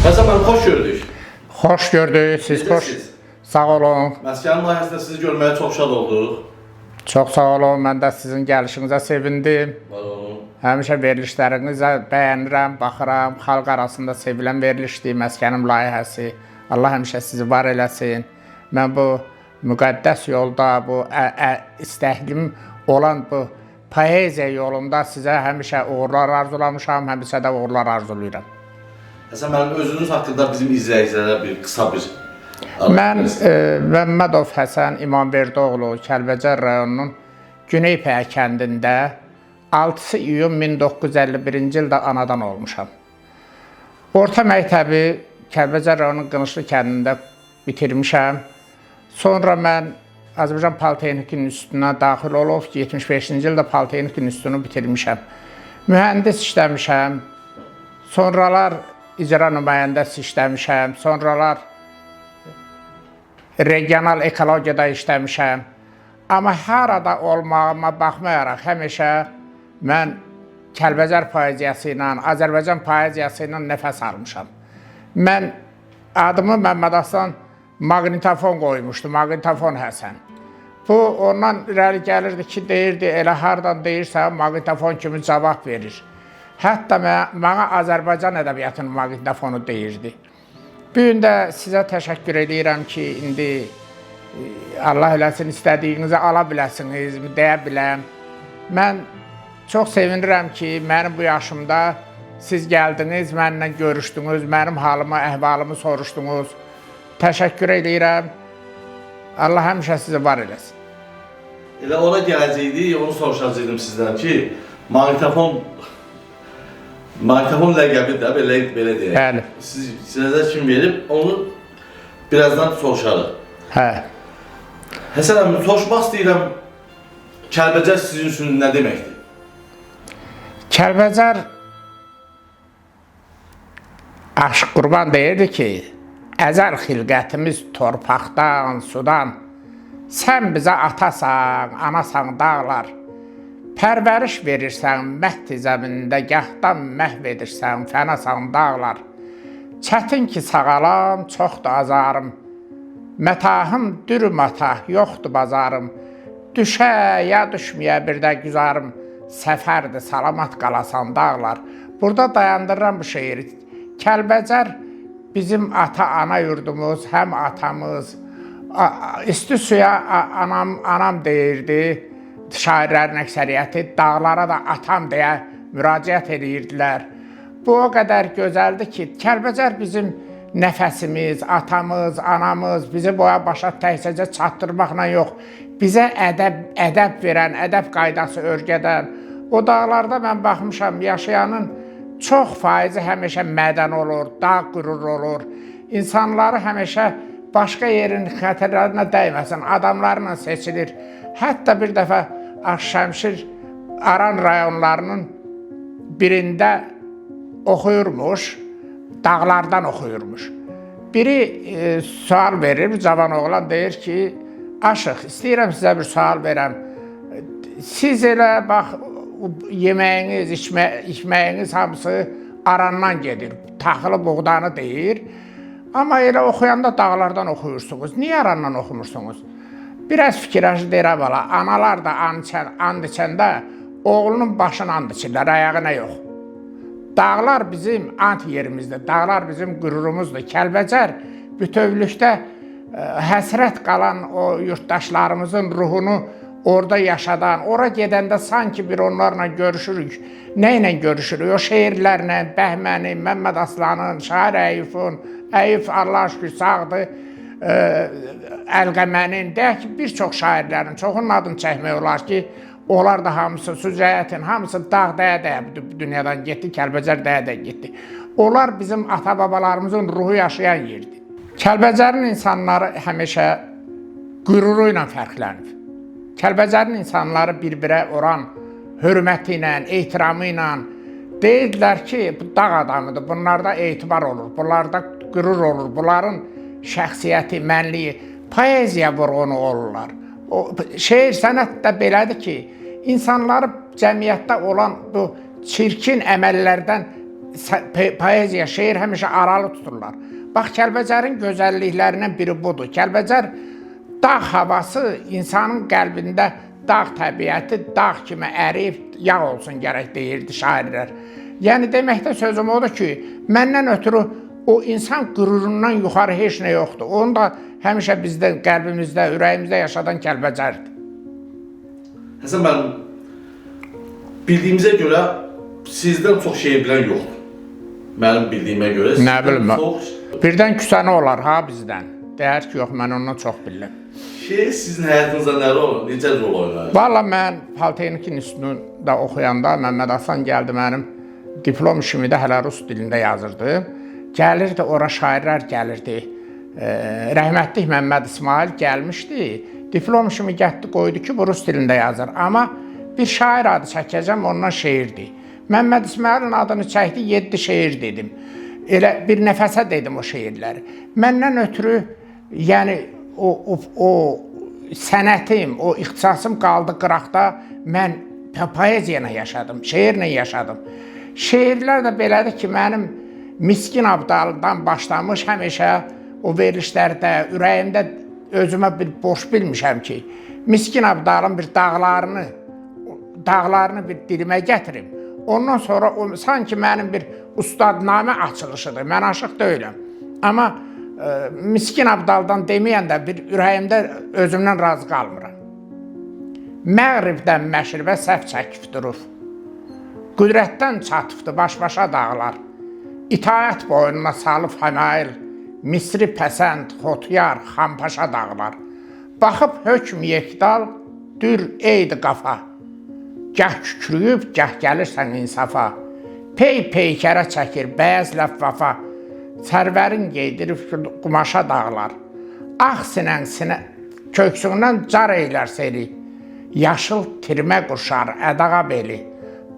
Həsən müəllim, xoş gördük. Xoş gördük, siz xoş. Sağ olun. Məskənin layihəsində sizi görməyə çox şad olduq. Çox sağ olun, mən də sizin gəlişinizə sevindim. Var olun. Həmişə verilişlərinizə bəyənirəm, baxıram. Xalq arasında sevilən verilişdir məskənim layihəsi. Allah həmişə sizi var eləsin. Mən bu müqəddəs yolda, bu istəklim olan bu poeziya yolunda sizə həmişə uğurlar arzulamışam, həmişə də uğurlar arzulayıram. Həsən müəllim, özünüz haqqında bizim izləyicilərə bir qısa bir... Mən Məmmədov Həsən İmamverdoğlu, Kəlbəcər rayonunun Güneypəyə kəndində 6 iyun 1951-ci ildə anadan olmuşam. Orta məktəbi Kəlbəcər rayonunun Qınışlı kəndində bitirmişəm. Sonra mən Azərbaycan Politexnikinin üstünə daxil olub, 75-ci ildə Politexnikinin üstünü bitirmişəm. Mühəndis işləmişəm, sonralar icra nümayəndəsi işləmişəm, sonralar regional ekologiyada işləmişəm. Amma harada olmağıma baxmayaraq həmişə mən Kəlbəcər poeziyası ilə, Azərbaycan poeziyası ilə nəfəs almışam. Mən adımı Məmməd Aslan maqnitofon qoymuşdu, maqnitofon Həsən. Bu ondan irəli gəlirdi ki, deyirdi, elə hardan deyirsən, maqnitofon kimi cavab verir. Hətta mənə Azərbaycan ədəbiyyatının maqnitofonu deyirdi. Bu gün də sizə təşəkkür edirəm ki, indi Allah eləsin, istədiyinizi ala biləsiniz, deyə biləm. Mən çox sevinirəm ki, mənim bu yaşımda siz gəldiniz, mənimlə görüşdünüz, mənim halımı, əhvalımı soruşdunuz. Təşəkkür edirəm. Allah həmişə sizi var eləsin. Elə ona gələcəkdik, onu soruşacaqdım sizdən ki, maqnitofon ləqəbi də belə deyək. Bəli. Sizə kim verib, onu birazdan soruşarıq. Hə. Həsən əmi, soruşmaq istəyirəm, Kəlbəcər sizin üçün nə deməkdir? Kəlbəcər Aşıq Qurban deyirdi ki, əzəl xilqətimiz torpaqdan, sudan, sən bizə atasan, anasan dağlar, pərvəriş verirsən məhd zəmində, gahdan məhv edirsən, fənasan dağlar. Çətin ki sağalam, çoxdur azarım, mətahım dürü matah, yoxdur bazarım, düşə ya düşməyə bir də güzarım, səfərdir salamat qalasan dağlar. Burada dayandırıram bu şeiri. Kəlbəcər bizim ata-ana yurdumuz, həm atamız, isti suya anam deyirdi, şairlərin əksəriyyəti dağlara da atam deyə müraciət edirdilər. Bu o qədər gözəldir ki, Kəlbəcər bizim nəfəsimiz, atamız, anamız, bizi boya başa təhsəcə çatdırmaqla yox, bizə ədəb verən, ədəb qaydası örgədən. O dağlarda mən baxmışam, yaşayanın çox faizi həmişə mədən olur, dağ qürur olur. İnsanları həmişə başqa yerin xətərlərinə dəyməsin, adamlarla seçilir. Hətta bir dəfə Ağşəmşir Aran rayonlarının birində oxuyurmuş, dağlardan oxuyurmuş. Biri sual verir, cavan oğlan deyir ki, Aşıq, istəyirəm sizə bir sual verəm. Siz elə bax, yeməyiniz, içməyiniz hamısı arandan gedir, taxılı buğdanı deyir. Amma elə oxuyanda dağlardan oxuyursunuz, niyə arandan oxumursunuz? Biraz fikirləşir, deyir, bala, analar da and içəndə oğlunun başını and içirlər, ayağına yox. Dağlar bizim ant yerimizdir, dağlar bizim qürurumuzdur. Kəlbəcər bütövlükdə həsrət qalan o yurttaşlarımızın ruhunu orada yaşadan, ora gedəndə sanki bir onlarla görüşürük. Nə ilə görüşürük? O şeirlərlə, Bəhmənin, Məmməd Aslanın, Şair Əyüfün, Əyüf Allah şükür sağdır, Əlqəmənin, deyək ki, bir çox şairlərin, çoxunun adını çəkmək olar ki, onlar da hamısı, Sücəyətin, hamısı dağ-dəyə dünyadan getdi, Kəlbəcər dəyə getdi. Onlar bizim ata-babalarımızın ruhu yaşayan yerdir. Kəlbəcərin insanları həmişə qüruru ilə fərqlənib. Kəlbəcərin insanları bir-birə olan hörməti ilə, etiramı ilə deyirdilər ki, bu dağ adamıdır, bunlarda etibar olur, bunlarda qürur olur, bunların şəxsiyyəti, mənliyi, poeziya vurğunu olurlar. Şeir sənət də belədir ki, insanları cəmiyyətdə olan bu çirkin əməllərdən poeziya, şeir həmişə aralı tuturlar. Bax, Kəlbəcərin gözəlliklərindən biri budur. Kəlbəcər dağ havası insanın qəlbində dağ təbiəti, dağ kimi əriyib, yağ olsun gərək deyirdi şairlər. Yəni deməkdə sözüm odur ki, məndən ötürü o insan qürurundan yuxarı heç nə yoxdur. Onu da həmişə bizdə, qəlbimizdə, ürəyimizdə yaşadan Kəlbəcərdir. Həsən müəllim, bildiyimizə görə sizdən çox şeir bilən yoxdur. Mənim bildiyimə görə nə bilim, çox... Birdən küsəni olar ha bizdən. Deyər ki, yox, mən ondan çox bilirəm. Şeir sizin həyatınızda nə rol, necə rol oynayır? Valla mən Politexnik İnstitutunda oxuyanda Məmməd Aslan gəldi mənim diplom işimi də hələ rus dilində yazırdı. Gəlirdi, ora şairlər gəlirdi. Rəhmətlik Məmməd İsmail gəlmişdi. Diplom işimi getdi, qoydu ki, bu rus dilində yazır. Amma bir şair adı çəkəcəm, ondan şeirdir. Məmməd İsmailin adını çəkdi, 7 şeir dedim. Elə bir nəfəsə dedim o şeirləri. Məndən ötürü, yəni o sənətim, o ixtisasım qaldı qıraqda, mən poeziya ilə yaşadım, şeirlə yaşadım. Şeirlər də belədir ki, mənim Miskin Abdaldan başlamış həmişə o verilişlərdə, ürəyimdə özümə bir boş bilmişəm ki, Miskin Abdalın bir dağlarını bir dilimə gətirim. Ondan sonra o sanki mənim bir ustadnamə açılışıdır. Mən aşıq deyiləm. Amma Miskin Abdaldan deməyəndə bir ürəyimdə özümdən razı qalmıram. Məğribdən məşribə səhv çəkib durur. Qüdrətdən çatıbdı baş-başa dağlar. İtaət boynuna salıb həmail, Misri pəsənd, Xotyar, Xampaşa dağlar. Baxıb hökm yekdal, dür eydi qafa. Gəh kükrüyüb, gəh gəlirsən insafa. Peykərə çəkir, bəyəz ləfvafa. Sərvərin geydirib qumaşa dağlar. Ağ sinən köksündən car eylər seli. Yaşıl tirmə qurşar, ədağa beli.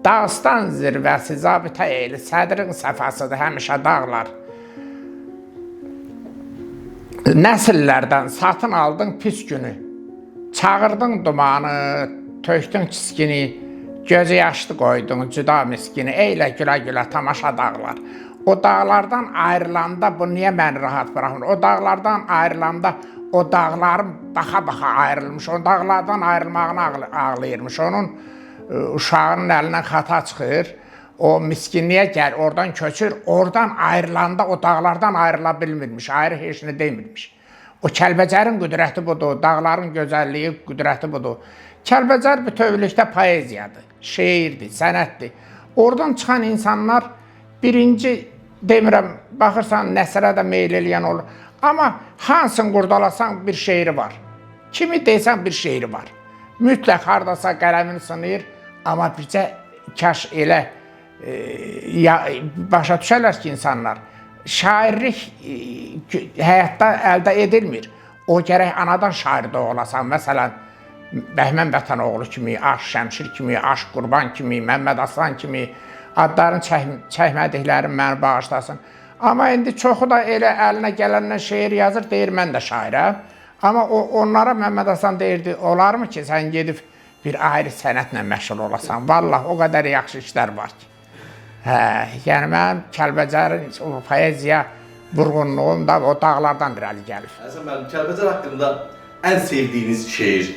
Dağıstan zirvəsi, zabitə eyli, sədrin səfasıdır həmişə dağlar. Nəsillərdən satın aldın pis günü. Çağırdın dumanı, tökdün çiskini. Gözü yaşlı qoydun, cüda miskini, eylə gülə-gülə tamaşa dağlar. O dağlardan ayrılanda, bu niyə məni rahat bıraxmır? O dağlardan ayrılanda, o dağların baxa-baxa ayrılmış, o dağlardan ayrılmağını ağlayırmış. Onun uşağının əlindən xata çıxır, o miskinliyə gəl, oradan köçür, oradan ayrılanda o dağlardan ayrıla bilmirmiş, ayrı heç nə demirmiş. O Kəlbəcərin qüdrəti budur, dağların gözəlliyi qüdrəti budur. Kəlbəcər bütövlükdə poeziyadır, şeirdir, sənətdir. Oradan çıxan insanlar birinci, demirəm, baxırsan nəsrə də meyl eləyən olur. Amma hansını qurdalasan bir şeiri var. Kimi deysən bir şeiri var. Mütləq haradasa qələmini sınıyır, amma bircə kaş elə başa düşərlər ki, insanlar, şairlik həyatda əldə edilmir. O gərək anadan şair doğulasan. Məsələn, Bəhmən Vətənoğlu kimi, Aş Şəmşir kimi, Aş Qurban kimi, Məmməd Aslan kimi adlarını çəkmədiklərim məni bağışlasın. Amma indi çoxu da elə əlinə gələndən şeir yazır, deyir mən də şairəm. Amma onlara Məmməd Aslan deyirdi, olarmı ki, sən gedib bir ayrı sənətlə məşğul olasan? Vallah, o qədər yaxşı işlər var ki. Yəni mənim Kəlbəcərin poeziya vurğunluğum da o dağlardan irəli gəlir. Həsən müəllim, Kəlbəcər haqqında ən sevdiyiniz şeir?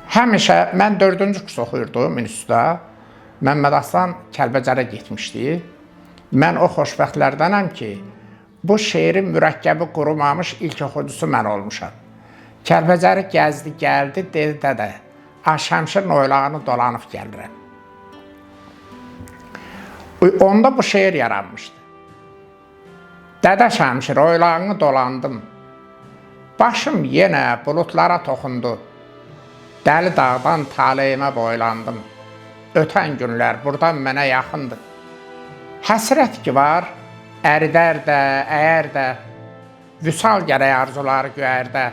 Həmişə, mən 4-cü kurs oxuyurdum institutda. Məmməd Aslan Kəlbəcərə getmişdi. Mən o xoşbəxtlərdənəm ki, bu şeirin mürəkkəbi qurumamış ilk oxucusu mən olmuşam. Kəlbəcəri gəzdi, gəldi, dedi dədə, Şəmşirin oylağını dolanıb gəlirəm. Onda bu şeir yaranmışdı. Dədə Şəmşir, oylağını dolandım. Başım yenə bulutlara toxundu. Dəli dağdan taleyimə boylandım. Ötən günlər buradan mənə yaxındır. Həsrət ki var, əridər də, əyər də, vüsal gərək arzuları göyərdə.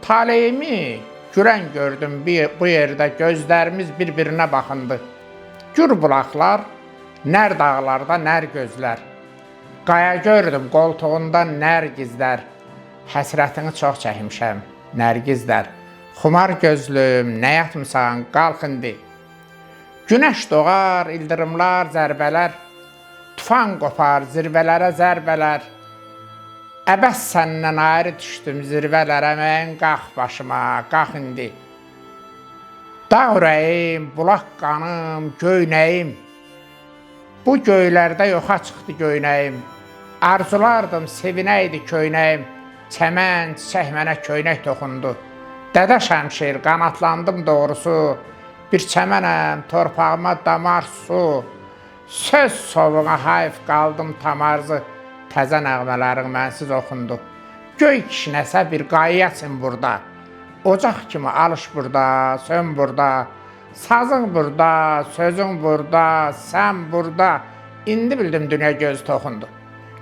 Taleyimi gürən gördüm bu yerdə, gözlərimiz bir-birinə baxındı. Gür bulaqlar, nər dağlarda, nər gözlər. Qaya gördüm qoltuğunda nərgizlər. Həsrətini çox çəkmişəm, nərgizlər. Xumar gözlüm, nə yatmısan, qalx indi. Günəş doğar, ildırımlar, zərbələr. Tufan qopar, zirvələrə zərbələr. Əbəs səndən ayrı düşdüm zirvələrə, mən qalx başıma, qalx indi. Dağ ürəyim, bulaq qanım, göynəyim. Bu göylərdə yoxa çıxdı göynəyim. Arzulardım, sevinəydi köynəyim. Çəmən, çiçək mənə köynək toxundu. Dədə Şəmşir, qanatlandım doğrusu. Bir çəmənəm, torpağıma damar su. Söz sovuğuna hayf qaldım tamarzı. Təzə nəğmələrin mənsiz oxundu. Göy kişnəsə bir qayyaçın burada. Ocaq kimi alış burada, sön burada. Sazın burada, sözün burada, sən burada. İndi bildim dünya göz toxundu.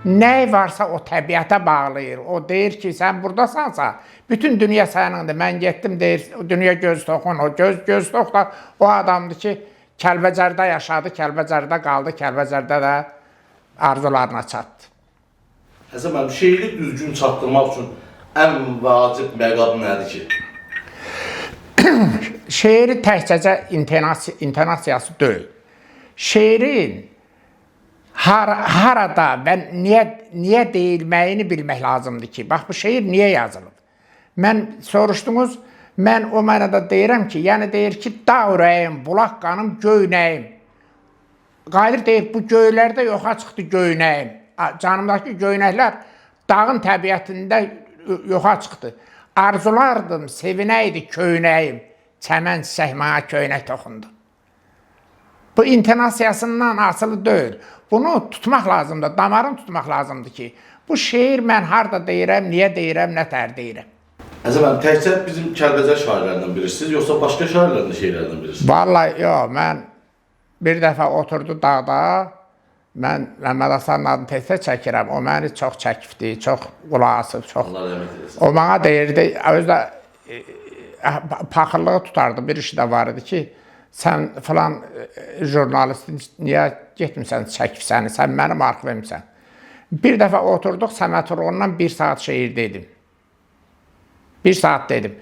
Nəy varsa o təbiətə bağlayır. O deyir ki, sən buradasansa, bütün dünya sənindir. Mən getdim deyir, dünya göz toxun. O göz toxda o adamdır ki, Kəlbəcərdə yaşadı, Kəlbəcərdə qaldı, Kəlbəcərdə də arzularına çatdı. Həsən müəllim, şeiri düzgün çatdırmaq üçün ən vacib məqam nədir ki? Şeiri təkcəcə intonasiyası deyil. Şeirin harada və niyə deyilməyini bilmək lazımdır ki, bax bu şeir niyə yazılıb? Mən soruşdunuz, mən o mənada deyirəm ki, yəni deyir ki, dağ ürəyim, bulaq qanım, göynəyim. Qayıdır deyir, bu göylərdə yoxa çıxdı göynəyim. Canımdakı göynəklər dağın təbiətində yoxa çıxdı. Arzulardım, sevinəydi köynəyim. Çəmən çiçək mənə köynək toxundu. Bu intonasiyasından asılı deyil. Bunu tutmaq lazımdır, damarını tutmaq lazımdır ki, bu şeir mən harada deyirəm, niyə deyirəm, nə tər deyirəm. Həsən müəllim, təkcə bizim Kəlbəcər şairlərindən bilirsiniz, yoxsa başqa şairlərin də şeirlərindən bilirsiniz? Vallahi yox, mən bir dəfə oturdu dağda, mən Məhəmməd Hasanın adını tez-tez çəkirəm, o məni çox çəkibdi, çox qulaq asıb, çox. Allah rəhmət eylesin. O bana deyirdi, özdə paxıllığı tutardı, bir işi də var idi ki, sən filan jurnalistin niyə getmirsən, çəkib səni, sən mənim arxivimsən. Bir dəfə oturduq, Səməd Vurğundan 1 saat şeir dedim. 1 saat dedim.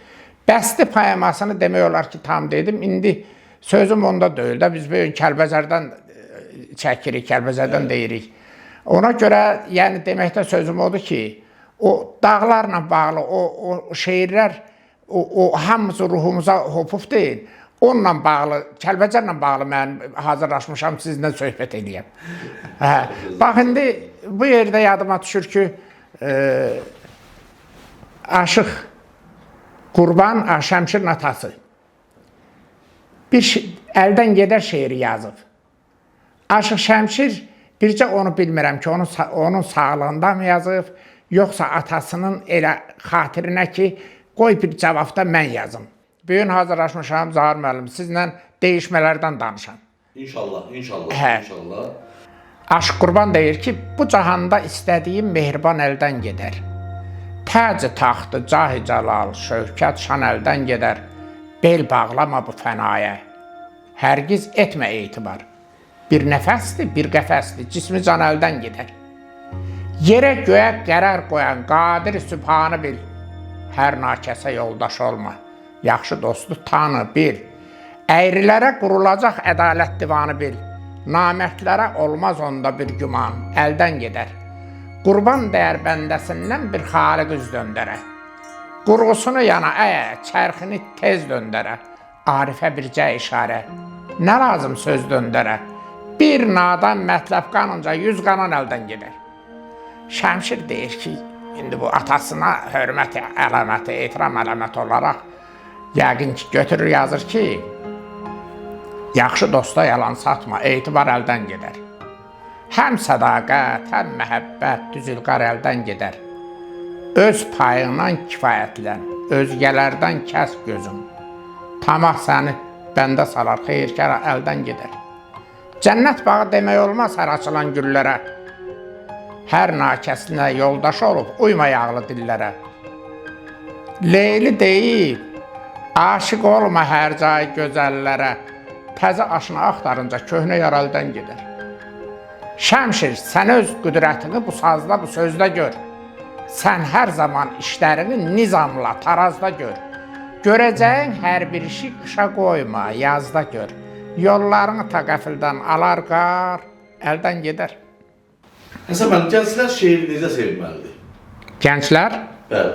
Bəsti poemasını demək olar ki, tam dedim. İndi sözüm onda deyil də, biz böyle Kəlbəcərdən çəkirik, Kəlbəcərdən deyirik. Ona görə, yəni deməkdə sözüm odur ki, o dağlarla bağlı, o şeirlər, o hamısı ruhumuza hopuf deyil. Onunla bağlı, Kəlbəcərlə bağlı mən hazırlaşmışam, sizinlə söhbət edəyəm. Bax, indi bu yerdə yadıma düşür ki, Aşıq Qurban Şəmşirin atası bir əldən gedər şeiri yazıb. Aşıq Şəmşir, bircə onu bilmirəm ki, onun sağlığında mı yazıb, yoxsa atasının elə xatirinə ki, qoy bir cavabda mən yazım. Bugün hazırlaşmışam, Zahir müəllim, sizlə değişmələrdən danışam. İnşallah, inşallah. Aşıq Qurban deyir ki, bu cahanda istədiyim mehriban əldən gedər. Təc taxtı, cah-i cəlal, şövkət şan əldən gedər. Bel bağlama bu fənaya, hərgiz etmə etibar. Bir nəfəsdir, bir qəfəsdir, cismi can əldən gedər. Yerə göyə qərar qoyan qadir sübhanı bil. Hər nakəsə yoldaş olma, yaxşı dostu tanı, bil. Əyrilərə qurulacaq ədalət divanı bil. Namərdlərə olmaz onda bir güman, əldən gedər. Qurban dəyər bəndəsindən bir xaliq üz döndərə. Qurğusunu yana çərxini tez döndərə. Arifə bircə işarə, nə lazım söz döndərə. Bir nadan mətləb qanınca 100 qanan əldən gedər. Şəmşir deyir ki, indi bu atasına hörmət əlaməti, ehtiram əlaməti olaraq yəqin ki, götürür yazır ki, yaxşı dosta yalan satma, etibar əldən gedər. Həm sədaqət, həm məhəbbət, düzülqar əldən gedər. Öz payından kifayətlən, özgələrdən kəs gözün. Tamah səni bəndə salar, xeyirkar əldən gedər. Cənnət bağı demək olmaz hər açılan güllərə. Hər nakəslinə yoldaş olub, uyma yağlı dillərə. Leyli deyib, aşiq olma hər cay gözəllərə. Təzə aşını axtarınca köhnə yar əldən gedər. Şəmşir, sən öz qüdrətini bu sazda, bu sözdə gör. Sən hər zaman işlərini nizamla, tarazda gör. Görəcəyin hər bir işi qışa qoyma, yazda gör. Yollarını ta qəfildən alar qar, əldən gedər. Həsən müəllim, gənclər şeiri necə sevməlidir? Gənclər? Bəli.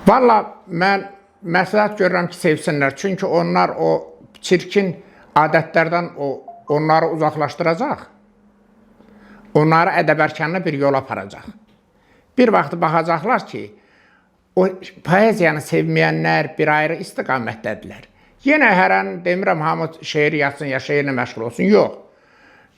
Valla mən məsləhət görürəm ki, sevsinlər. Çünki onlar o çirkin adətlərdən onları uzaqlaşdıracaq. Onları ədəbərkanlı bir yol aparacaq. Bir vaxt baxacaqlar ki, o poeziyanı sevməyənlər bir ayrı istiqamətdədirlər. Yenə hər an demirəm, hamı şeir yazsın ya şeirlə məşğul olsun, yox.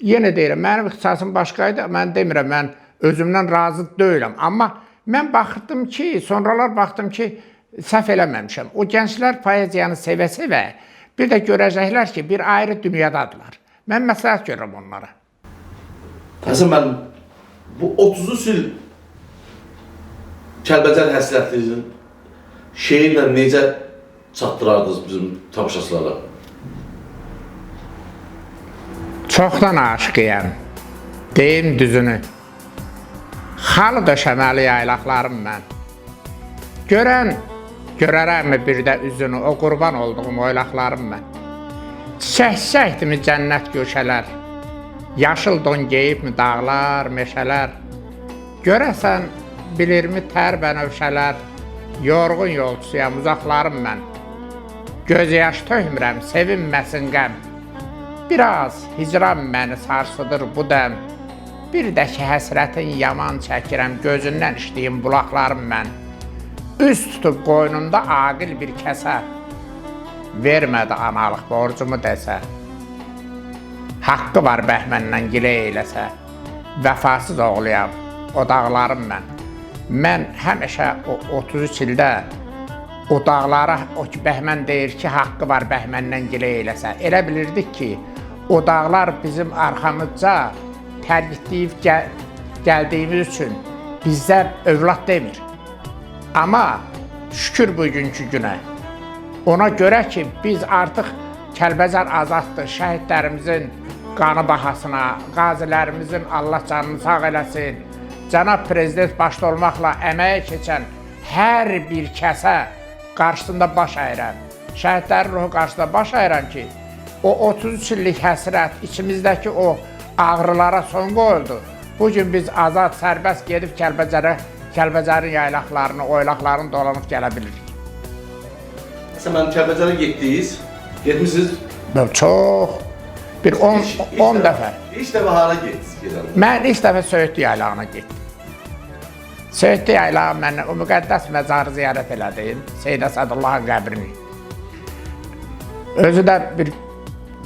Yenə deyirəm, mənim ixtisasım başqaydı, mən demirəm, mən özümdən razı deyiləm. Amma mən baxdım ki, sonralar baxdım ki, səhv eləməmişəm. O gənclər poeziyanı sevə-sevə, bir də görəcəklər ki, bir ayrı dünyadadırlar. Mən məsləhət görürəm onlara. Həsən müəllim, bu 30 il Kəlbəcər həsrətliyin şeirlə necə çatdırardınız bizim tamaşaçılara? Çoxdan aşıqıyam, deyim düzünü. Xalı döşəməli yaylaqlarım mən. Görərəmmi bir də üzünü, o qurban olduğum oylaqlarım mən. Çiçək-çiçəkdimi cənnət göşələr, yaşıl don geyibmi dağlar, meşələr. Görəsən, bilirmi tər bənövşələr, yorğun yolçusuyam, uzaqlarım mən. Göz yaş töhmürəm, sevinməsin qəm. Biraz hicran məni sarsıdır bu dəm. Bir də ki, həsrətin yaman çəkirəm, gözündən içdiyim bulaqlarım mən. Üz tutub qoynunda aqil bir kəsə, vermədi analıq borcumu desə. Haqqı var bəhməndən gilə eyləsə, vəfasız oğluyam, o dağlarım mən. Mən həmişə o 33 ildə o dağlara, o ki, bəhmən deyir ki, haqqı var bəhməndən gilə eyləsə. Elə bilirdik ki, o dağlar bizim arxamızca tərgitdiyib gəldiyimiz üçün bizdə övlad demir. Amma şükür bugünkü günə. Ona görə ki, biz artıq Kəlbəcər azaddır, şəhidlərimizin qanı bahasına, qazilərimizin Allah canını sağ eləsin, Cənab Prezident başda olmaqla əməyə keçən hər bir kəsə qarşısında baş əyirəm. Şəhidlərin ruhu qarşısında baş əyirəm ki, o 33 illik həsrət, içimizdəki o ağrılara son qoyuldu. Bugün biz azad, sərbəst gedib Kəlbəcərin yaylaqlarını, oylaqlarını dolanıb gələ bilirik. Həsən müəllim, Kəlbəcərə getmişsiniz? Çox. Bir 10 dəfə. İlk dəfə hara getdiniz? Mən ilk dəfə Söyüdlü yaylağına getdim. Söyüdlü yaylağı mən o müqəddəs məzarı ziyarət elədim, Seyid Əsədullahın qəbrini. Özü də bir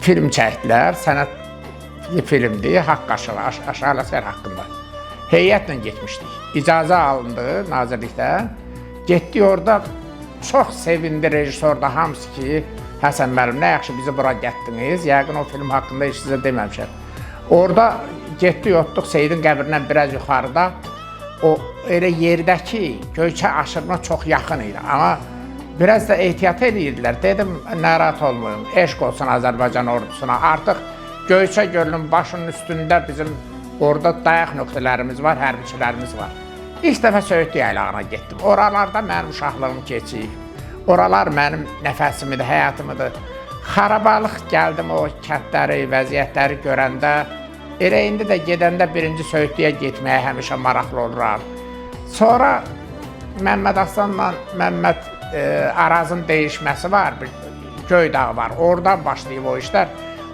film çəkdilər, sənət filmdir, Haqq Aşıq Ələsgər haqqında. Heyətlə getmişdik. İcazə alındı nazirlikdən. Getdik orada, çox sevindi rejissor da hamısı ki, Həsən müəllim, nə yaxşı bizi bura gətdiniz, yəqin o film haqqında heç sizə deməmişəm. Orada getdik, otduq Seyidin qəbrindən biraz yuxarıda, o elə yerdəki Göyçə aşırına çox yaxın idi. Amma biraz da ehtiyat edirdilər. Dedim, narahat olmayın, eşq olsun Azərbaycan ordusuna. Artıq Göyçə gölünün başının üstündə bizim orada dayaq nöqtələrimiz var, hərbiçilərimiz var. İlk dəfə Söyüdlü yaylağına getdim. Oralarda mənim uşaqlığım keçib. Oralar mənim nəfəsimidir, həyatımıdır. Xarabalıq gəldim o kəndləri, vəziyyətləri görəndə. Elə indi də gedəndə birinci Söyüdlüyə getməyə həmişə maraqlı oluram. Sonra Məmməd Aslanla Məmməd Arazın dəyişməsi var, bir Göydağ var. Oradan başlayıb o işlər.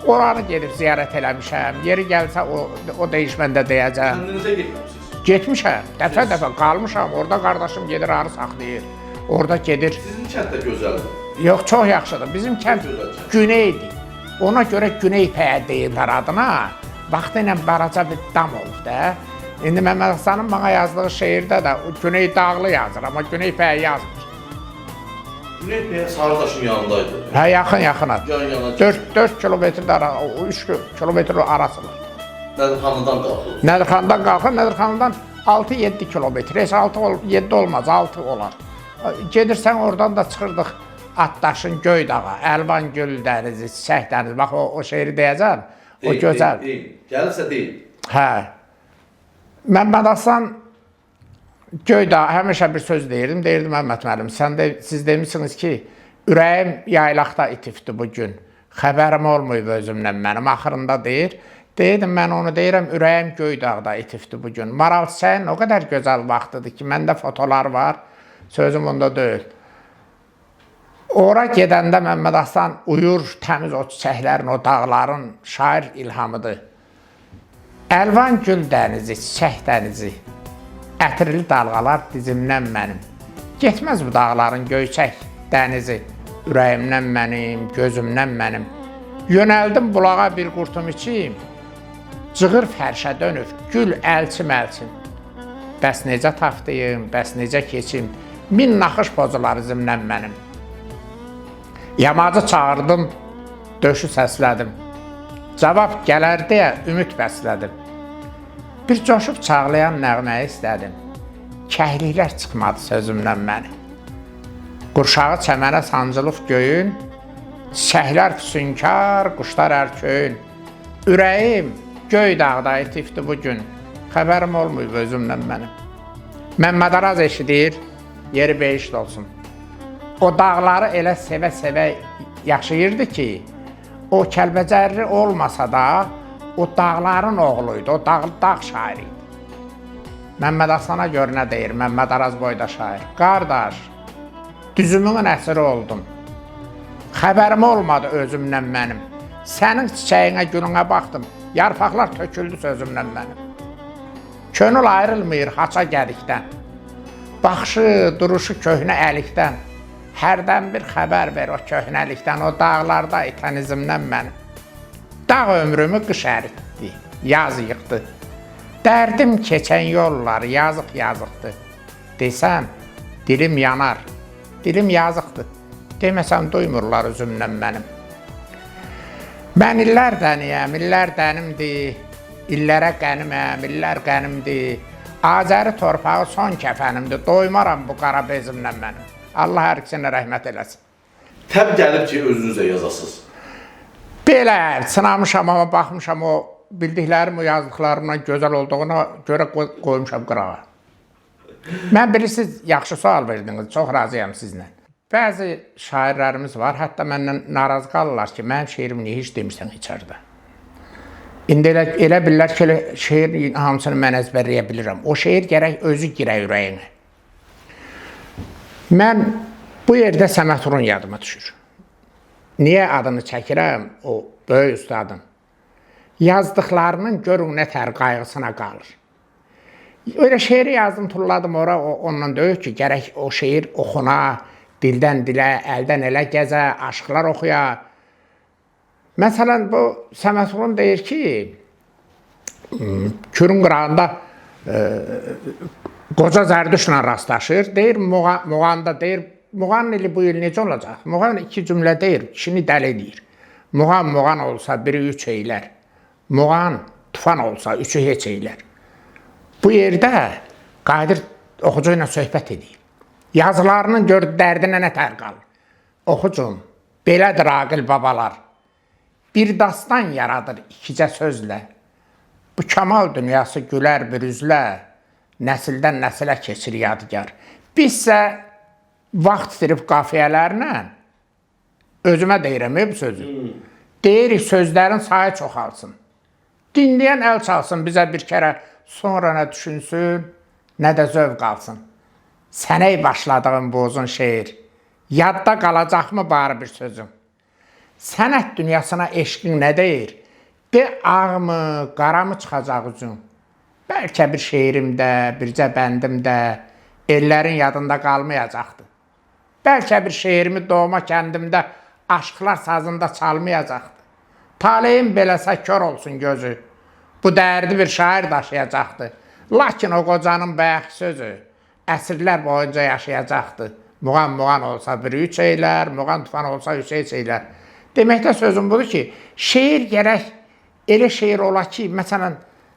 Oranı gedib ziyarət eləmişəm. Yeri gəlsə o deyişməndə deyəcəm. Kəndinizə getməmisiniz. Getmişəm, dəfə-dəfə qalmışam. Orada qardaşım gedir, arı saxlayır. Orada gedir. Sizin kənd də gözəldir. Yox, çox yaxşıdır. Bizim kənd güneydir. Ona görə Güney Pəyə deyirlər adına. Vaxtı ilə balaca bir dam olub da. İndi Məmməd Həsənin bana yazdığı şeirdə də o Güney Dağlı yazır, amma Güney Pəyə yazmır. Güney Pəyə Sarıdaşın yanındaydı. Hə, yaxın-yaxına. Yan-yana. 4 kilometrdə o 3 kilometr arası var. Nədirxanlıdan qalxır. Nədirxandan qalxır, Nədirxandan 6-7 kilometr. Heç 6-7 olmaz, 6 olar. Gedirsən oradan da çıxırdıq Atdaşın Göydağa, Əlvan Gül dənizi, Çiçək dənizi. Bax o şeiri deyəcəm. O gözəl. Gəlirsə deyil. Hə. Məmməd Həsən Göydağa həmişə bir söz deyirdim. Deyirdim Məmməd müəllim, siz demişsiniz ki, ürəyim yaylaqda itifdi bugün. Xəbərim olmayıb özümdən mənim. Axırında deyir. Deyirdim, mən onu deyirəm, ürəyim Göydağda itifdi bugün. Maral çiçəyin o qədər gözəl vaxtıdır ki, məndə fotolar var. Sözüm onda deyil. Ora gedəndə Məmməd Həsən uyur, təmiz o çiçəklərin, o dağların şair ilhamıdır. Əlvan gül dənizi, çiçək dənizi, ətirli dalğalar dizimdən mənim. Getməz bu dağların göyçək dənizi, ürəyimdən mənim, gözümdən mənim. Yönəldim bulağa bir qurtum içim, cığır fərşə dönüb, gül əlçim-əlçim. Bəs necə tapdıyım, bəs necə keçim, min naxış pozular izimdən mənim. Yamacı çağırdım, döşü səslədim. Cavab gələr deyə ümid bəslədim. Bir coşub çağlayan nəğməyi istədim. Kəhliklər çıxmadı sözümdən məni. Qurşağı çəmənə sancılıb göyün, çiçəklər füsunkar, quşlar ərköyün. Ürəyim Göydağda itifdi bugün, xəbərim olmayıb özümdən mənim. Məmməd Araz eşidir, yeri behişt olsun. O dağları elə sevə-sevə yaşayırdı ki, o Kəlbəcərli olmasa da, o dağların oğluydu, o dağ şairi idi. Məmməd Həsənə görə nə deyir, Məmməd Araz boyda şair. Qardaş, düzümün əsiri oldum. Xəbərim olmadı özümdən mənim. Sənin çiçəyinə, gülünə baxdım, yarpaqlar töküldü sözümdən mənim. Könül ayrılmır haça gədikdən. Baxışı, duruşu köhnə əlikdən. Hərdən bir xəbər ver o köhnəlikdən, o dağlarda itən izimdən mənim. Dağ ömrümü qış əritdi, yaz yıxdı. Dərdim keçən yollar yazıq-yazıqdır. Desəm, dilim yanar, dilim yazıqdır. Deməsəm, duymurlar üzümdən mənim. Mən illər dəniyəm, illər dənimdir. İllərə qəniməm, illər qənimdir. Azəri torpağı son kəfənimdir. Doymaram bu qara bezimdən mənim. Allah hər ikisinə rəhmət eləsin. Təb gəlib ki, özünüzə yazasınız. Belə, sınamışam amma baxmışam o bildiklərim, o yazdıqlarımdan gözəl olduğuna görə qoymuşam qırağa. Mən bilirsiniz, yaxşı sual verdiniz, çox razıyam sizlə. Bəzi şairlərimiz var, hətta məndən narazı qalırlar ki, mənim şeirimi niyə heç demirsən içəridə. İndi elə bilirlər ki, şeirin hamısını mən əzbərləyə bilirəm. O şeir gərək özü girək ürəyinə. Mən bu yerdə Səməd Urun yadıma düşür. Niyə adını çəkirəm o böyük ustadın? Yazdıqlarının görün nə tər qayğısına qalır. Öyle şeiri yazdım, tulladım ora, ondan deyir ki, gərək o şeir oxuna, dildən dilə, əldən ələ gəzə, aşıqlar oxuya. Məsələn, bu Səməd Urun deyir ki, Kürün qırağında qoca zərdüşlə rastlaşır, deyir, Muğanda deyir, Muğanın ili bu il necə olacaq? Muğan iki cümlə deyir, kişini dəli deyir. Muğan olsa biri 3 eylər, Muğan tufan olsa 3'ü heç eylər. Bu yerdə Qadir oxucu ilə söhbət edir. Yazılarının gördü dərdinə nə tər qalır? Oxucum, belədir aqil babalar. Bir dastan yaradır ikicə sözlə. Bu kamal dünyası gülər bir üzlə, nəsildən nəsilə keçir yadigar. Bizsə vaxt itirib qafiyələrlə, özümə deyirəm bu sözü. Deyirik sözlərin sayı çoxalsın. Dinləyən əl çalsın bizə bir kərə, sonra nə düşünsün, nə də zövq alsın. Sənəy başladığım bu uzun şeir, yadda qalacaqmı bari bir sözüm? sənət dünyasına eşqin nə deyir? De, ağ mı, qara mı çıxacaq üzün? Bəlkə bir şeirimdə, bircə bəndimdə ellərin yadında qalmayacaqdı. Bəlkə bir şeirimi doğma kəndimdə aşqlar sazında çalmayacaqdı. Taleyim beləsə kör olsun gözü, bu dərdi bir şair daşıyacaqdı. Lakin o qocanın bayaq sözü əsrlər boyunca yaşayacaqdı. Muğan olsa bir üç eylər, muğan tufan olsa üç eylər. Deməkdə sözüm budur ki, şeir gərək elə şeir ola ki, məsələn,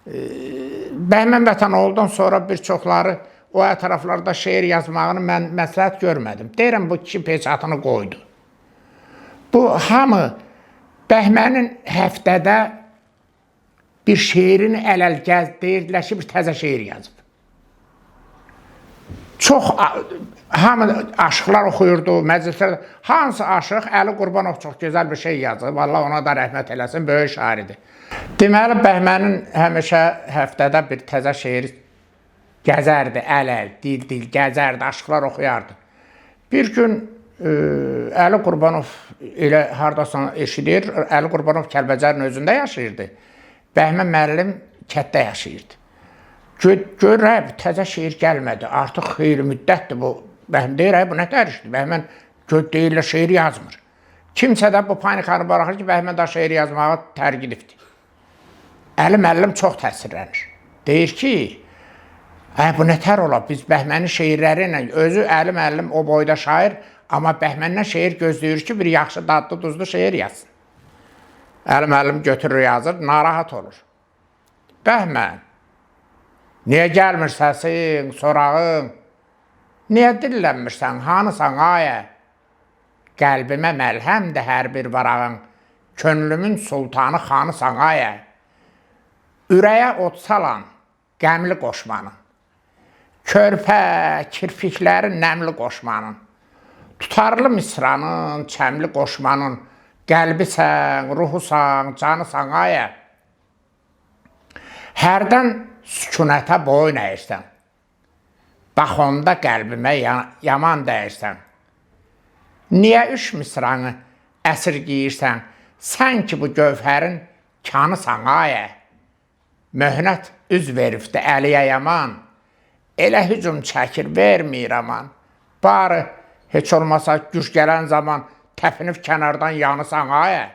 Bəhmən Vətənoğlu'dan sonra bir çoxları o tərəflarda şeir yazmağını mən məsləhət görmədim. Deyirəm, bu kişi peçatını qoydu. Bu hamı Bəhmənin həftədə bir şeirini əl-gəz deyirdilər ki, bir təzə şeir yazıb. Çox, hamı aşıqlar oxuyurdu, məclislərdə. Hansı aşıq? Əli Qurbanov çox gözəl bir şey yazıb. Allah ona da rəhmət eləsin, böyük şairidir. Deməli, Bəhmənin həmişə həftədə bir təzə şeir gəzərdi, əl-əl, dil-dil gəzərdi, aşıqlar oxuyardı. Bir gün Əli Qurbanov elə hardasın eşidir, Əli Qurbanov Kəlbəcərin özündə yaşayırdı. Bəhmən müəllim kətdə yaşayırdı. Görək, təzə şeir gəlmədi, artıq xeyli müddətdir bu. Bəhmən deyir, bu nə tərişdir? Bəhmən deyirlər, şeir yazmır. Kimsə də bu panikanı bıraxır ki, Bəhmən da şeir yazmağa tərgidibdir. Əli müəllim çox təsirlənir. Deyir ki, bu nətər ola, biz Bəhmənin şeirləri ilə, özü Əli müəllim o boyda şair, amma Bəhməndən şeir gözləyir ki, bir yaxşı, dadlı, duzlu şeir yazsın. Əli müəllim götürür, yazır, narahat olur. Bəhmən, niyə gəlmir səsin, sorağın? Niyə dillənmirsən, hanısan ayə? Qəlbimə məlhəmdir hər bir varağın, könlümün sultanı xanısan ayə. Ürəyə od salan, qəmli qoşmanın, körpə, kirpiklərin nəmli qoşmanın, tutarlı misranın, çəmli qoşmanın, qəlbisən, ruhusan, canısan ayə. Hərdən sükunətə boyun əyirsən, bax onda qəlbimə yaman dəyirsən. Niyə üç misranı əsirgiyirsən, sən ki bu gövhərin kanısan ayə. Möhnət üz veribdi əliyə yaman, elə hücum çəkir, vermir aman. Barı, heç olmasa güş gələn zaman təpinib kənardan yanısan ayə.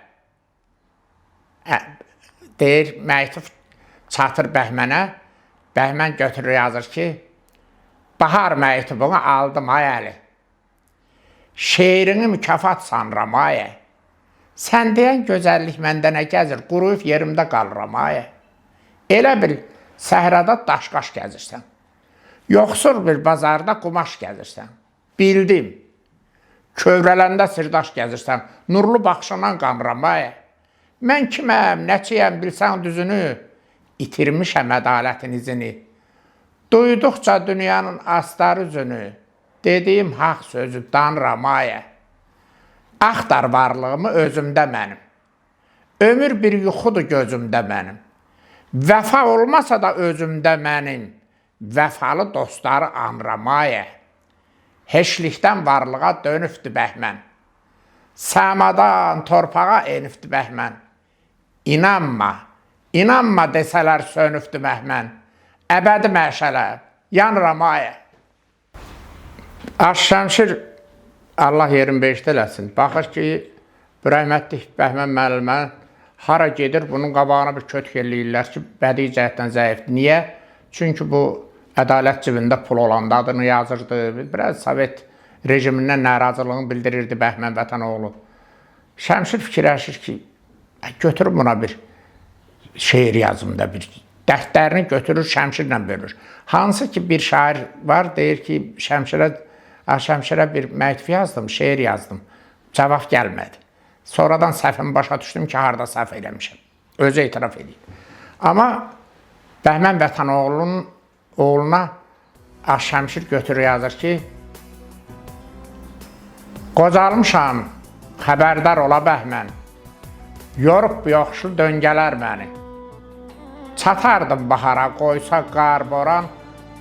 Deyir, məktub çatır Bəhmənə, Bəhmən götürür, yazır ki, bahar məktubunu aldım ay Əli. Şeirini mükafat sanıram ayə. Sən deyən gözəllik məndə nə gəzir, quruyub yerimdə qalıram ayə. Elə bil, səhrada daş-qaş gəzirsən. Yoxsul bir bazarda qumaş gəzirsən. Bildim, kövrələndə sirdaş gəzirsən. Nurlu baxışından qanıram ayə. Mən kiməm, nəçiyəm, bilsən düzünü, itirmişəm ədalətin izini. Duyduqca dünyanın astar üzünü, dediyim haq sözü danıram ayə. Axtar varlığımı özümdə mənim. Ömür bir yuxudur gözümdə mənim. Vəfa olmasa da özümdə mənim, vəfalı dostları anıram ayə. Heçlikdən varlığa dönübdü Bəhmən. Səmadan torpağa enibdi Bəhmən. İnanma, inanma desələr sönübdü Bəhmən. Əbədi məşələ, yanıram ayə. Şəmşir, Allah yerin beşdə eləsin. Baxır ki, rəhmətli Bəhmən müəllimə hara gedir, bunun qabağına bir kötük eləyirlər ki, bədii cəhətdən zəifdir. Niyə? Çünki bu ədalət cibində pul olanda adını yazırdı. Biraz Sovet rejimindən narazılığını bildirirdi Bəhmən Vətənoğlu. Şəmşir fikirləşir ki, götürür buna bir şeir yazımda, bir dəftərini götürür, Şəmşirlə bölür. Hansı ki, bir şair var, deyir ki, Şəmşirə bir məktub yazdım, şeir yazdım. Cavab gəlmədi. Sonradan səhvimi başa düşdüm ki, harada səhv eləmişəm. Özü etiraf edeyim. Amma Bəhmən Vətənoğlu'nun oğluna Şəmşir götürür, yazır ki, qocalmışam, xəbərdar ola Bəhmən, yorub yoxşul döngələr məni. Çatardım bahara, qoysa qar, boran,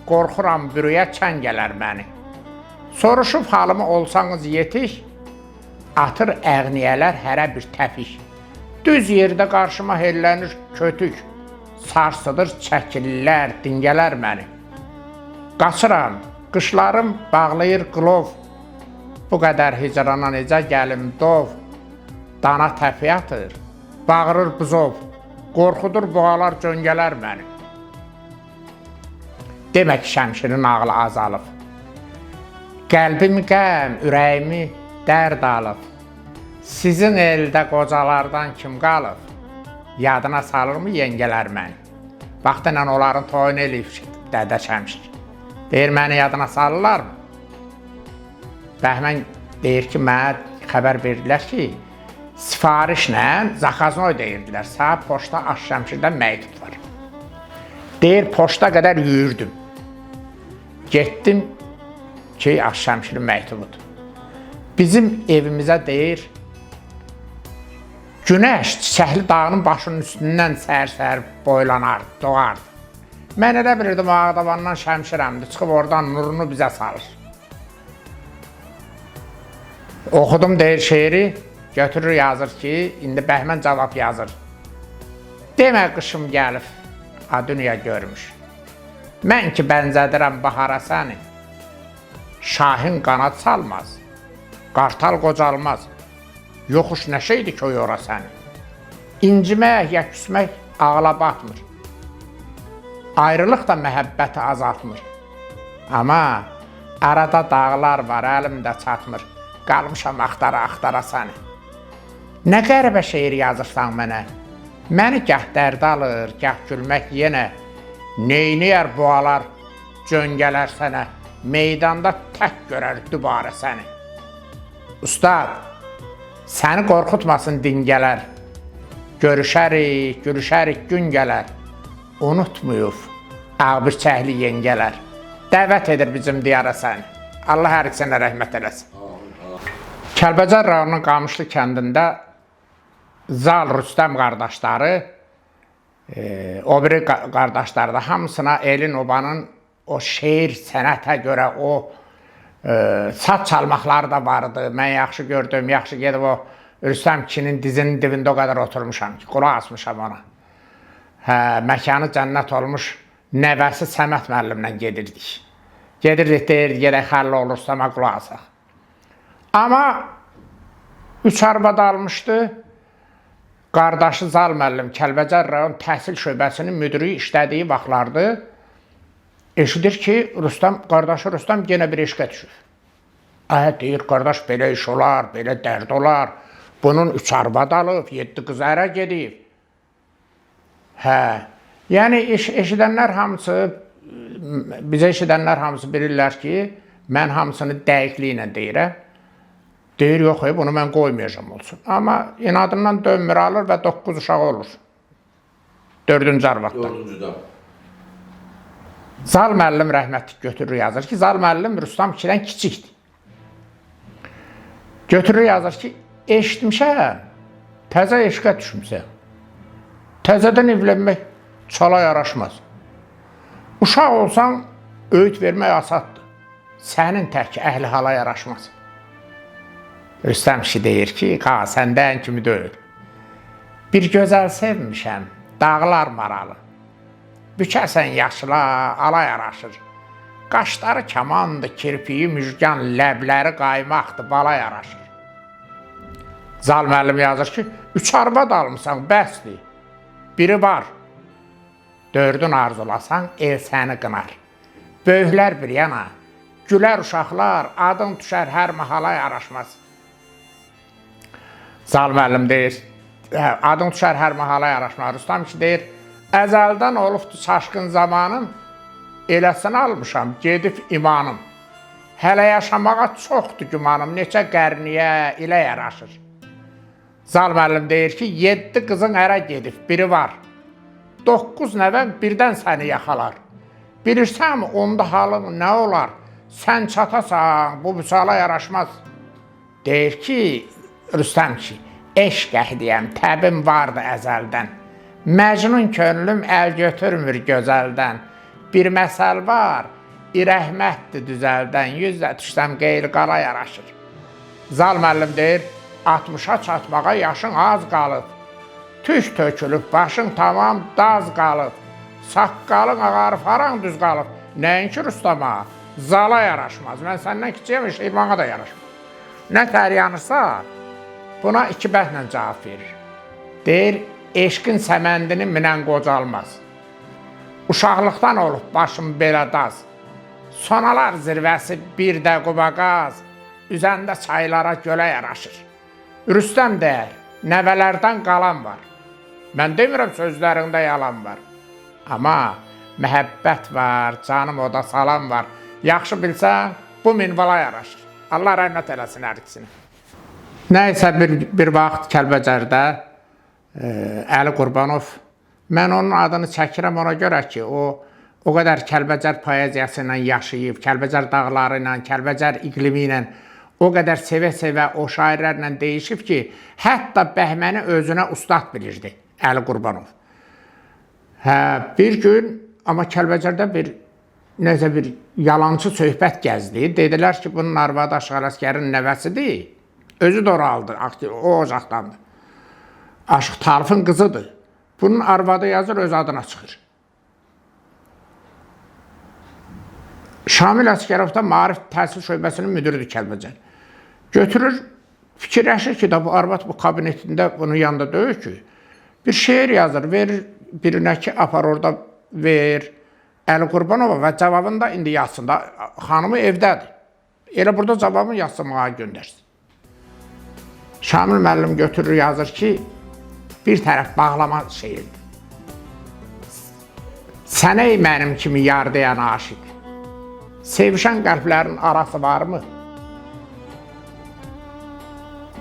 qorxuram bürüyə çəngələr məni. Soruşub halımı olsanız yetik, atır əğniyələr hərə bir təpik. Düz yerdə qarşıma hellənir kötük, sarsıdır çəkillər, dingələr məni. Qaçıram, qışlarım bağlayır qılov, bu qədər hicrana necə gəlim dov, dana təpi atır, bağırır buzov, qorxudur boğalar cöngələr məni. Demək Şəmşirin ağlı azalıb, qəlbimi qəm, ürəyimi dərd alıb, sizin eldə qocalardan kim qalıb, yadına salırmı yengələr məni? Vaxtla onların toyunu eləyib Dədə Şəmşir. Deyir, məni yadına salırlarmı? Bəhmən deyir ki, mənə xəbər verdilər ki, sifarişlə Zakaznoy deyirdilər, səhə poçta Şəmşirdən məktub var. Deyir, poçta qədər yürüdüm. Getdim ki, Şəmşirin məktubudur. Bizim evimizə deyir, günəş çiçəkli dağının başının üstündən səhər-səhər boylanardı, doğardı. Mən elə bilirdim, Ağdabandan Şəmşirəmdir, çıxıb oradan nurunu bizə salır. Oxudum deyir şeiri, götürür yazır ki, indi Bəhmən cavab yazır. Demə qışım gəlib, dünya görmüş. Mən ki bənzədirəm bahara səni, şahin qanad salmaz, qartal qocalmaz, yoxuş nə şeydir ki o yora səni. İncimək ya küsmək ağla batmır, ayrılıq da məhəbbəti azaltmır. Amma arada dağlar var, əlimdə çatmır, qalmışam axtara səni. Nə qəribə şeir yazırsan mənə, məni gah dərd alır, gah gülmək yenə, neyniyər boğalar, cöngələr sənə, meydanda tək görər dübarə səni. Ustad, səni qorxutmasın dingələr, görüşərik, gülüşərik gün gələr, unutmuyub ağbirçəkli yengələr, dəvət edir bizim diyara səni. Allah hər ikisine rəhmət eləsin. Kəlbəcər rayonunun Qamışlı kəndində Zal Rüstəm qardaşları, o biri qardaşları da hamısına Elin Obanın o şeir sənətə görə o saz çalmaqları da vardı. Mən yaxşı gördüm, yaxşı gedib o Rüstəm kinin dizinin dibində o qədər oturmuşam ki, qulaq asmışam ona. Məkanı cənnət olmuş nəvəsi Səməd müəllimlə gedirdik. Gedirdik, deyirdik, gedək xəlli olur, Rüstəmə qulaq asaq. Amma 3 arvad almışdı. Qardaşı Zal müəllim Kəlbəcər rayon təhsil şöbəsinin müdürü işlədiyi vaxtlardı. Eşidir ki, qardaşı Rüstəm yenə bir eşqə düşür. Deyir, qardaş, belə iş olar, belə dərd olar. Bunun 3 arvad alıb, 7 qız ərə gedib. Yəni eşidənlər hamısı, bizə eşidənlər hamısı bilirlər ki, mən hamısını dəqiqliklə deyirəm. Deyir, yox, bunu mən qoymayacam olsun. Amma inadından dönmür alır və 9 uşağı olur. 4-cü arvaddan. 4-cüdən. Zal müəllim rəhmətlik götürür yazır ki, Zal müəllim Rüstəm kidən kiçikdir. Götürür yazır ki, eşitmişəm, təzə eşqə düşmüsən. Təzədən evlənmək çala yaraşmaz. Uşaq olsan, öyüd vermək asaddır. Sənin tək əhli hala yaraşmaz. Rüstəm kişi deyir ki, səndən kimi deyil. Bir gözəl sevmişəm, dağlar maralı. Bükəsən yaşla, ala yaraşır. Qaşları kamandır, kirpiyi müjgan, ləbləri qaymaqdır, bala yaraşır. Zal müəllim yazır ki, 3 arvad almışsan, bəsdir. Biri var. 4-ün arzulasan, el səni qınar. Böyüklər bir yana, gülər uşaqlar, adın düşər hər mahala yaraşmaz. Zal müəllim deyir, adın düşər hər mahala yaraşmaz. Rüstəm ki deyir, əzəldən olubdu çaşqın zamanım, eləsini almışam, gedib imanım. Hələ yaşamağa çoxdur gümanım, neçə qərniyə ilə yaraşır. Zal müəllim deyir ki, 7 qızın ərə gedib, biri var. 9 nəvən birdən səni yaxalar. Bilirsən, onda halın nə olar? Sən çatasan, bu müsala yaraşmaz. Deyir ki, Rüstəm ki, eşq əhdiyəm, təbim vardı əzəldən. Məcnun könlüm əl götürmür gözəldən. Bir məsəl var, irəhmətdir düzəldən, yüzlə düşsəm qeyri qala yaraşır. Zal müəllim deyir, 60-a çatmağa yaşın az qalıb. Tük tökülüb, başın tamam daz qalıb. Saqqalın ağarıb, haran düz qalıb. Nəinki Rüstama, zala yaraşmaz. Mən səndən kiçiyəm, şeymana da yaraşmaz. Nə tər yanırsa, buna iki bəhlə cavab verir. Deyir, eşqin səməndini minən qocalmaz. Uşaqlıqdan olub başım belə daz. Sonalar zirvəsi bir də qubaqaz, üzəndə çaylara gölə yaraşır. Rüstəm deyər, nəvələrdən qalan var. Mən demirəm sözlərində yalan var. Amma məhəbbət var, canım oda salam var. Yaxşı bilsən, bu minvala yaraşır. Allah rəhmət eləsin hər ikisini. Nəysə bir vaxt Kəlbəcərdə Əli Qurbanov, mən onun adını çəkirəm ona görə ki, o qədər Kəlbəcər poeziyası ilə yaşayıb, Kəlbəcər dağları ilə, Kəlbəcər iqlimi ilə o qədər sevə-sevə o şairlərlə deyişib ki, hətta Bəhməni özünə ustad bilirdi Əli Qurbanov. Bir gün, amma Kəlbəcərdə necə bir yalancı söhbət gəzdi. Dedilər ki, bunun arvadı Aşıq Ələsgərin nəvəsidir. Özü də oraldı, o ocaqdandır. Aşıq Talifin qızıdır. Bunun arvadı yazır, öz adına çıxır. Şamil Əsgərov da Maarif Təhsil Şöbəsinin müdürüdür Kəlbəcər. Götürür, fikirləşir ki, bu arvad bu kabinetində bunun yanında döyür ki, bir şeir yazır, verir birinə ki, apar orada ver Əli Qurbanova və cavabında indi yazsın da, xanımı evdədir. Elə burada cavabını yazsamağa göndərsin. Şamil müəllim götürür, yazır ki, bir tərəf bağlama şeirdir. Sənə ey mənim kimi yar deyən aşiq, sevişən qəlblərin arası varmı?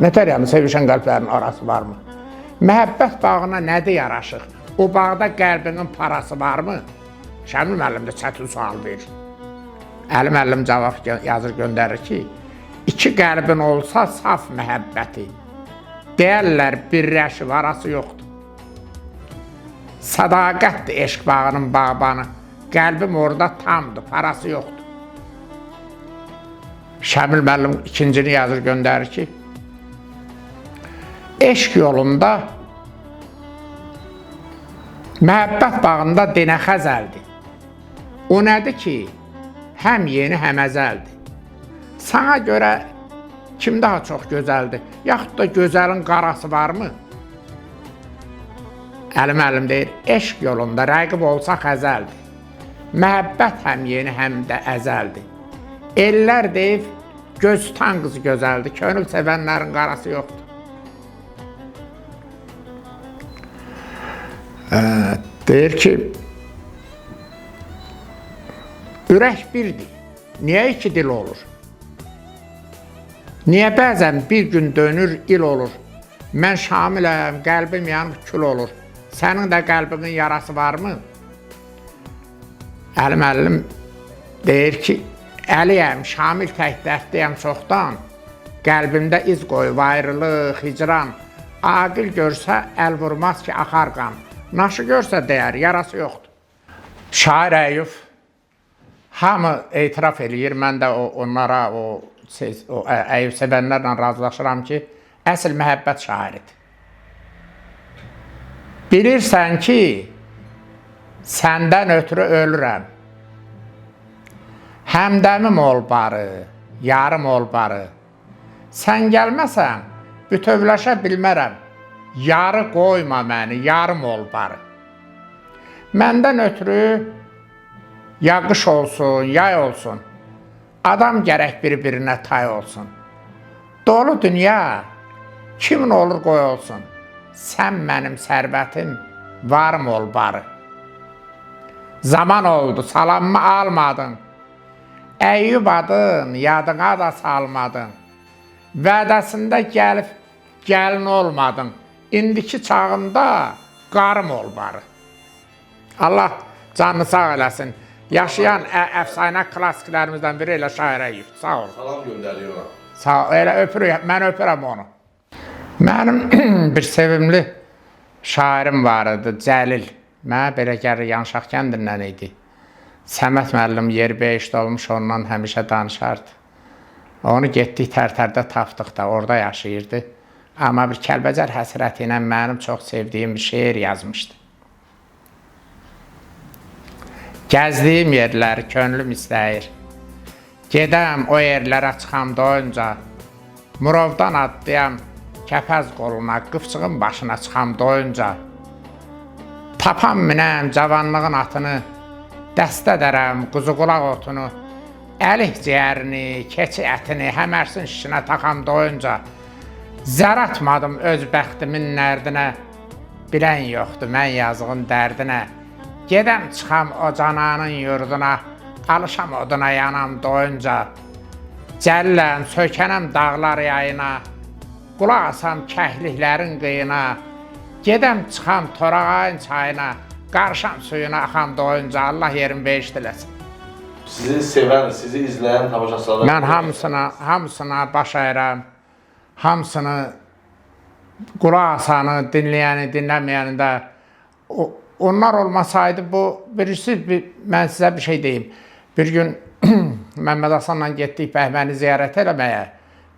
Nətər yəni, sevişən qəlblərin arası varmı? Məhəbbət bağına nədir yaraşıq? O bağda qəlbinin parası varmı? Şəmil müəllim də çətin sual verir. Əli müəllim cavab yazır, göndərir ki, iki qəlbin olsa saf məhəbbəti, deyərlər birləşi varası yoxdur. Sədaqətdir eşq bağının bağbanı, qəlbim orada tamdır, parası yoxdur. Şəmil müəllim ikincini yazır, göndərir ki, eşq yolunda, məhəbbət bağında denə xəzəldir. O nədir ki, həm yeni, həm əzəldir. Sana görə kim daha çox gözəldir, yaxud da gözəlin qarası varmı? Əli müəllim deyir, eşq yolunda rəqib olsa xəzəldir. Məhəbbət həm yeni, həm də əzəldir. Ellər deyib, göz tutan qızı gözəldir, könül sevənlərin qarası yoxdur. Deyir ki, ürək birdir, niyə iki dil olur? Niyə bəzən bir gün dönür, il olur? Mən Şamiləm, qəlbim yanıb kül olur. Sənin də qəlbimin yarası varmı? Əli müəllim deyir ki, Əliyəm, Şamil tək dərdliyəm çoxdan. Qəlbimdə iz qoyub ayrılıq, hicran. Aqil görsə, əl vurmaz ki, axar qan. Naşı görsə deyər, yarası yoxdur. Şair Əyyub hamı etiraf eləyir, mən də onlara, Əyyub sevənlərlə razılaşıram ki, əsl məhəbbət şairidir. Bilirsən ki, səndən ötürü ölürəm. Həmdəmim ol barı, yarım ol barı. Sən gəlməsən, bütövləşə bilmərəm. Yarı qoyma məni, yarım ol barı. Məndən ötürü ya qış olsun, yay olsun, adam gərək bir-birinə tay olsun. Dolu dünya kimin olur qoy olsun, sən mənim sərvətim, varım ol barı. Zaman oldu, salamımı almadın, Əyyub adın, yadına da salmadın. Vədəsində gəlib, gəlin olmadın. İndiki çağında qarım ol barı. Allah canını sağ eləsin. Yaşayan əfsanə klassiklərimizdən biri elə Şair Əyyub. Sağ ol. Salam göndəriyor ona. Sağ ol, elə öpürük, mən öpürəm onu. Mənim bir sevimli şairim var idi, Cəlil. Mənə belə gəlir, Yanşaq kəndindən idi. Səməd müəllim yeri beşdə olmuş, ondan həmişə danışardı. Onu getdik Tərtərdə tapdıq da, orada yaşayırdı. Amma bir Kəlbəcər həsrəti ilə mənim çox sevdiyim bir şeir yazmışdı. Gəzdiyim yerlər könlüm istəyir. Gedəm o yerlərə çıxam doyunca. Murovdan atlayam kəpəz qoluna, qıfçığın başına çıxam doyunca. Tapam minəm cavanlığın atını, dəstə dərəm quzu qulaq otunu, əlik ciyərini, keçi ətini, həmərsin şişinə taxam doyunca. Zər atmadım öz bəxtimin nərdinə, bilən yoxdur mən yazığın dərdinə. Gedəm çıxam o cananın yurduna, alışam oduna yanam doyunca. Cəlləm, sökənəm dağlar yayına, qulaq asam kəhliklərin qıyına. Gedəm çıxam Torağayın çayına, qarışam suyuna axam doyunca. Allah yerin beş diləsin. Sizi sevən, sizi izləyən tamaşaçılara... Mən hamısına baş əyirəm. Hamısını, qulaq asanı, dinləyəni, dinləməyəni də onlar olmasaydı bu, birisi, mən sizə bir şey deyim. Bir gün Məmməd Hasanla getdik Bəhməni ziyarət eləməyə.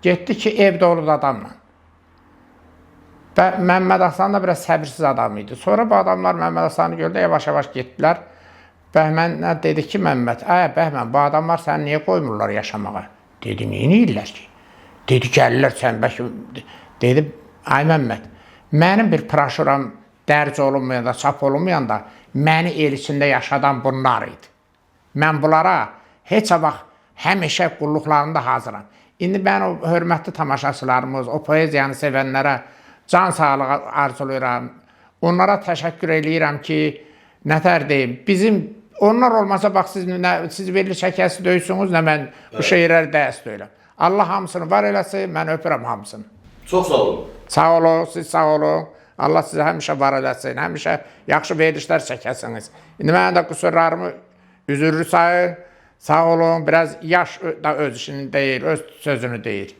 Getdik ki, ev dolu adamla. Və Məmməd Hasan da biraz səbirsiz adam idi. Sonra bu adamlar Məmməd Hasanı gördü, yavaş-yavaş getdilər. Bəhmənə dedi ki, Məmməd, Bəhmən, bu adamlar səni niyə qoymurlar yaşamağa? Dedi, niyə edirlər ki? Dedi, gəlirlər sən bəlkə... Dedi, ay Məmməd, mənim bir praşuram dərc olunmayanda, çap olunmayanda, məni el içində yaşadan bunlar idi. Mən bunlara heç vaxt həmişə qulluqlarında hazıram. İndi mən o hörmətli tamaşaçılarımız, o poeziyanı sevənlərə can sağlığı arzulayıram. Onlara təşəkkür edirəm ki, nətər deyim, bizim, onlar olmasa bax, siz belli şəkəsi döysünüz, nə mən bu şeirləri dərs döyürəm. Allah hamısını var eləsin, mən öpürəm hamısını. Çox sağ olun. Sağ olun, siz sağ olun. Allah sizə həmişə var eləsin, həmişə yaxşı verilişlər çəkəsiniz. İndi mənim də qüsurlarımı üzürlü sayın, sağ olun, biraz yaş da öz işini deyir, öz sözünü deyir.